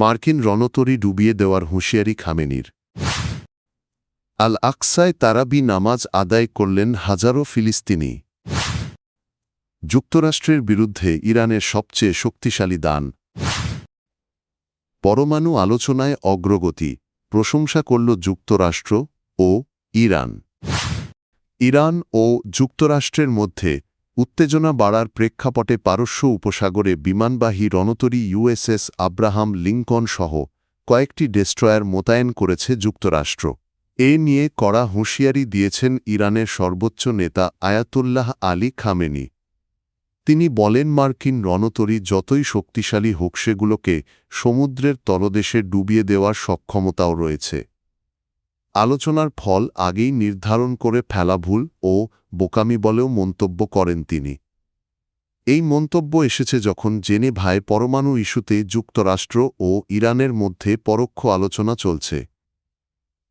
মার্কিন রণতরী ডুবিয়ে দেওয়ার হুঁশিয়ারি খামেনির। আল আকসায় তারাবি নামাজ আদায় করলেন হাজারো ফিলিস্তিনি। যুক্তরাষ্ট্রের বিরুদ্ধে ইরানের সবচেয়ে শক্তিশালী দান। পরমাণু আলোচনায় অগ্রগতি, প্রশংসা করল যুক্তরাষ্ট্র ও ইরান। ইরান ও যুক্তরাষ্ট্রের মধ্যে উত্তেজনা বাড়ার প্রেক্ষাপটে পারস্য উপসাগরে বিমানবাহী রণতরী ইউএসএস আব্রাহাম লিঙ্কন সহ কয়েকটি ডেস্ট্রয়ার মোতায়েন করেছে যুক্তরাষ্ট্র। এ নিয়ে কড়া হুঁশিয়ারি দিয়েছেন ইরানের সর্বোচ্চ নেতা আয়াতুল্লাহ আলী খামেনি। তিনি বলেন, মার্কিন রণতরী যতই শক্তিশালী হোক, সেগুলোকে সমুদ্রের তলদেশে ডুবিয়ে দেওয়ার সক্ষমতাও রয়েছে। আলোচনার ফল আগেই নির্ধারণ করে ফেলা ভুল ও বোকামি বলেও মন্তব্য করেন তিনি। এই মন্তব্য এসেছে যখন জেনেভায় পরমাণু ইস্যুতে যুক্তরাষ্ট্র ও ইরানের মধ্যে পরোক্ষ আলোচনা চলছে।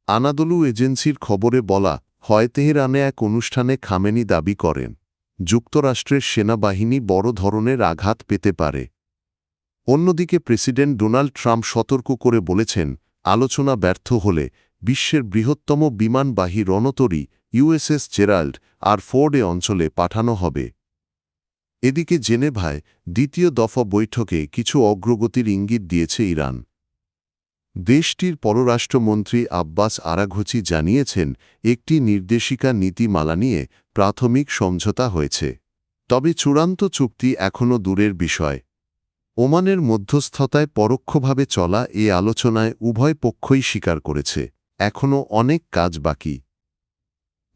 আনাদোলু এজেন্সির খবরে বলা হয়, তেহরানে এক অনুষ্ঠানে খামেনি দাবি করেন, যুক্তরাষ্ট্রের সেনাবাহিনী বড় ধরনের আঘাত পেতে পারে। অন্যদিকে প্রেসিডেন্ট ডোনাল্ড ট্রাম্প সতর্ক করে বলেছেন, আলোচনা ব্যর্থ হলে বিশ্বের বৃহত্তম বিমানবাহী রণতরী ইউএসএস জেরাল্ড আর ফোর্ডে অঞ্চলে পাঠানো হবে। এদিকে জেনেভায় দ্বিতীয় দফা বৈঠকে কিছু অগ্রগতির ইঙ্গিত দিয়েছে ইরান। দেশটির পররাষ্ট্রমন্ত্রী আব্বাস আরাঘচি জানিয়েছেন, একটি নির্দেশিকা নীতিমালা নিয়ে প্রাথমিক সমঝোতা হয়েছে। তবে চূড়ান্ত চুক্তি এখনও দূরের বিষয়। ওমানের মধ্যস্থতায় পরোক্ষভাবে চলা এ আলোচনায় উভয় পক্ষই স্বীকার করেছে, এখনও অনেক কাজ বাকি।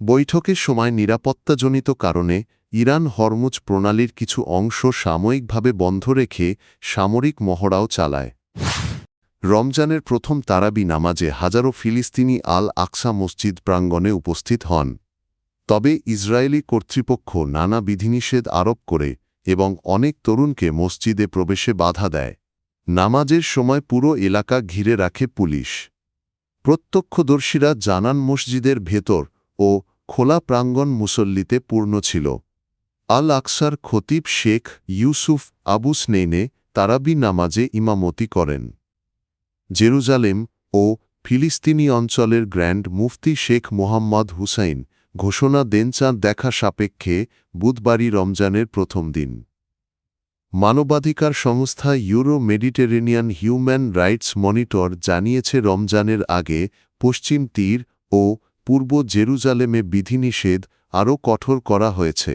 বৈঠকের সময় নিরাপত্তাজনিত কারণে ইরান হরমুজ প্রণালীর কিছু অংশ সাময়িকভাবে বন্ধ রেখে সামরিক মহড়াও চালায়। রমজানের প্রথম তারাবি নামাজে হাজারো ফিলিস্তিনি আল আকসা মসজিদ প্রাঙ্গণে উপস্থিত হন। তবে ইসরায়েলি কর্তৃপক্ষ নানা বিধিনিষেধ আরোপ করে এবং অনেক তরুণকে মসজিদে প্রবেশে বাধা দেয়। নামাজের সময় পুরো এলাকা ঘিরে রাখে পুলিশ। প্রত্যক্ষদর্শীরা জানান, মসজিদের ভেতর ও খোলা প্রাঙ্গণ মুসল্লিতে পূর্ণ ছিল। আল আকসার খতিব শেখ ইউসুফ আবু স্নেইনে তারাবি নামাজে ইমামতি করেন। জেরুজালেম ও ফিলিস্তিনি অঞ্চলের গ্র্যান্ড মুফতি শেখ মোহাম্মদ হুসাইন ঘোষণা দেন, চাঁদ দেখা সাপেক্ষে বুধবারই রমজানের প্রথম দিন। মানবাধিকার সংস্থা euro Mediterranean human rights monitor জানিয়েছে, রমজানের আগে পশ্চিম তীর ও পূর্ব জেরুজালেমে বিধিনিষেধ আরও কঠোর করা হয়েছে।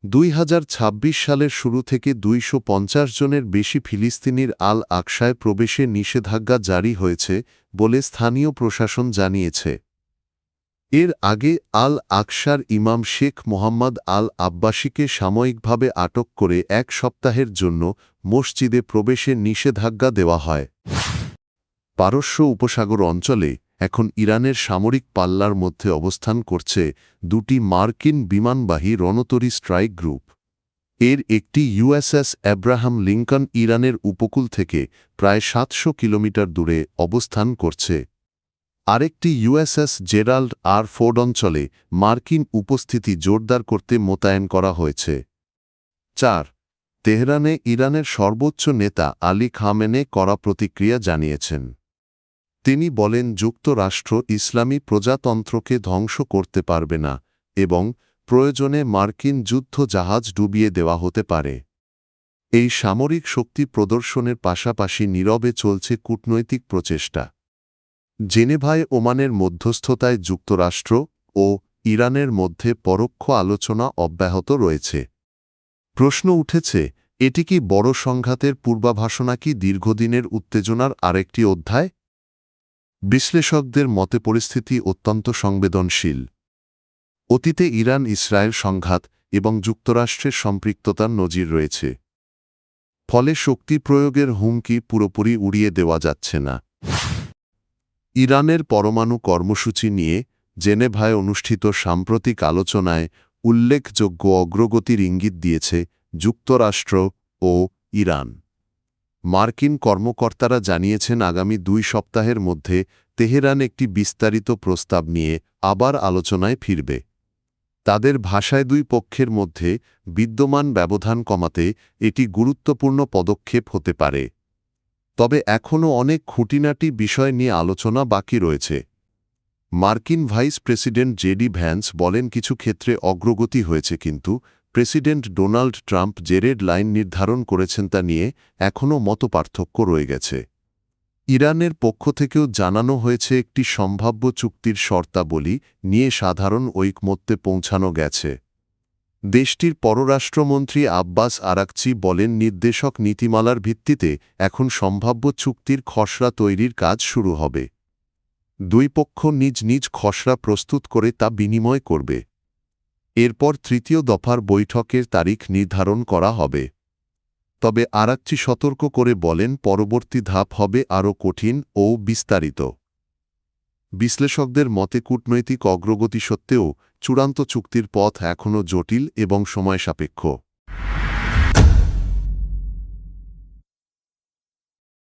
2026 সালের শুরু থেকে 250 জনের বেশি ফিলিস্তিনির আল আকসায় প্রবেশে নিষেধাজ্ঞা জারি হয়েছে বলে স্থানীয় প্রশাসন জানিয়েছে। এর আগে আল আকসার ইমাম শেখ মোহাম্মদ আল আব্বাসীকে সাময়িকভাবে আটক করে 1 সপ্তাহের জন্য মসজিদে প্রবেশে নিষেধাজ্ঞা দেওয়া হয়। পারস্য উপসাগর অঞ্চলে এখন ইরানের সামরিক পাল্লার মধ্যে অবস্থান করছে দুটি মার্কিন বিমানবাহী রণতরী স্ট্রাইক গ্রুপ। এর একটি ইউএসএস আব্রাহাম লিঙ্কন ইরানের উপকূল থেকে প্রায় 700 কিলোমিটার দূরে অবস্থান করছে। আরেকটি ইউএসএস জেরাল্ড আর ফোর্ড অঞ্চলে মার্কিন উপস্থিতি জোরদার করতে মোতায়েন করা হয়েছে। 4. তেহরানে ইরানের সর্বোচ্চ নেতা আলী খামেনে কড়া প্রতিক্রিয়া জানিয়েছেন। তিনি বলেন, যুক্তরাষ্ট্র ইসলামী প্রজাতন্ত্রকে ধ্বংস করতে পারবে না এবং প্রয়োজনে মার্কিন যুদ্ধ জাহাজ ডুবিয়ে দেওয়া হতে পারে। এই সামরিক শক্তি প্রদর্শনের পাশাপাশি নীরবে চলছে কূটনৈতিক প্রচেষ্টা। জেনেভায় ওমানের মধ্যস্থতায় যুক্তরাষ্ট্র ও ইরানের মধ্যে পরোক্ষ আলোচনা অব্যাহত রয়েছে। প্রশ্ন উঠেছে, এটি কি বড় সংঘাতের পূর্বাভাস নাকি দীর্ঘদিনের উত্তেজনার আরেকটি অধ্যায়? বিশ্লেষকদের মতে পরিস্থিতি অত্যন্ত সংবেদনশীল। অতীতে ইরান ইসরায়েল সংঘাত এবং যুক্তরাষ্ট্রের সম্পৃক্ততার নজির রয়েছে। ফলে শক্তি প্রয়োগের হুমকি পুরোপুরি উড়িয়ে দেওয়া যাচ্ছে না। ইরানের পরমাণু কর্মসূচি নিয়ে জেনেভায় অনুষ্ঠিত সাম্প্রতিক আলোচনায় উল্লেখযোগ্য অগ্রগতির ইঙ্গিত দিয়েছে যুক্তরাষ্ট্র ও ইরান। মার্কিন কর্মকর্তারা জানিয়েছেন, আগামী 2 সপ্তাহের মধ্যে তেহরান একটি বিস্তারিত প্রস্তাব নিয়ে আবার আলোচনায় ফিরবে। তাদের ভাষায় 2 পক্ষের মধ্যে বিদ্যমান ব্যবধান কমাতে এটি গুরুত্বপূর্ণ পদক্ষেপ হতে পারে। তবে এখনও অনেক খুঁটিনাটি বিষয় নিয়ে আলোচনা বাকি রয়েছে। মার্কিন ভাইস প্রেসিডেন্ট জেডি ভ্যান্স বলেন কিছু ক্ষেত্রে অগ্রগতি হয়েছে, কিন্তু প্রেসিডেন্ট ডোনাল্ড ট্রাম্প যে রেড লাইন নির্ধারণ করেছেন তা নিয়ে এখনও মতপার্থক্য রয়ে গেছে। ইরানের পক্ষ থেকেও জানানো হয়েছে একটি সম্ভাব্য চুক্তির শর্তাবলী নিয়ে সাধারণ ঐকমত্যে পৌঁছানো গেছে। দেশটির পররাষ্ট্রমন্ত্রী আব্বাস আরাকচি বলেন নির্দেশক নীতিমালার ভিত্তিতে এখন সম্ভাব্য চুক্তির খসড়া তৈরির কাজ শুরু হবে। দুই পক্ষ নিজ নিজ খসড়া প্রস্তুত করে তা বিনিময় করবে। এরপর তৃতীয় দফার বৈঠকের তারিখ নির্ধারণ করা হবে। তবে আরাকচি সতর্ক করে বলেন পরবর্তী ধাপ হবে আরও কঠিন ও বিস্তারিত। বিশ্লেষকদের মতে কূটনৈতিক অগ্রগতি সত্ত্বেও চূড়ান্ত চুক্তির পথ এখনও জটিল এবং সময়সাপেক্ষ।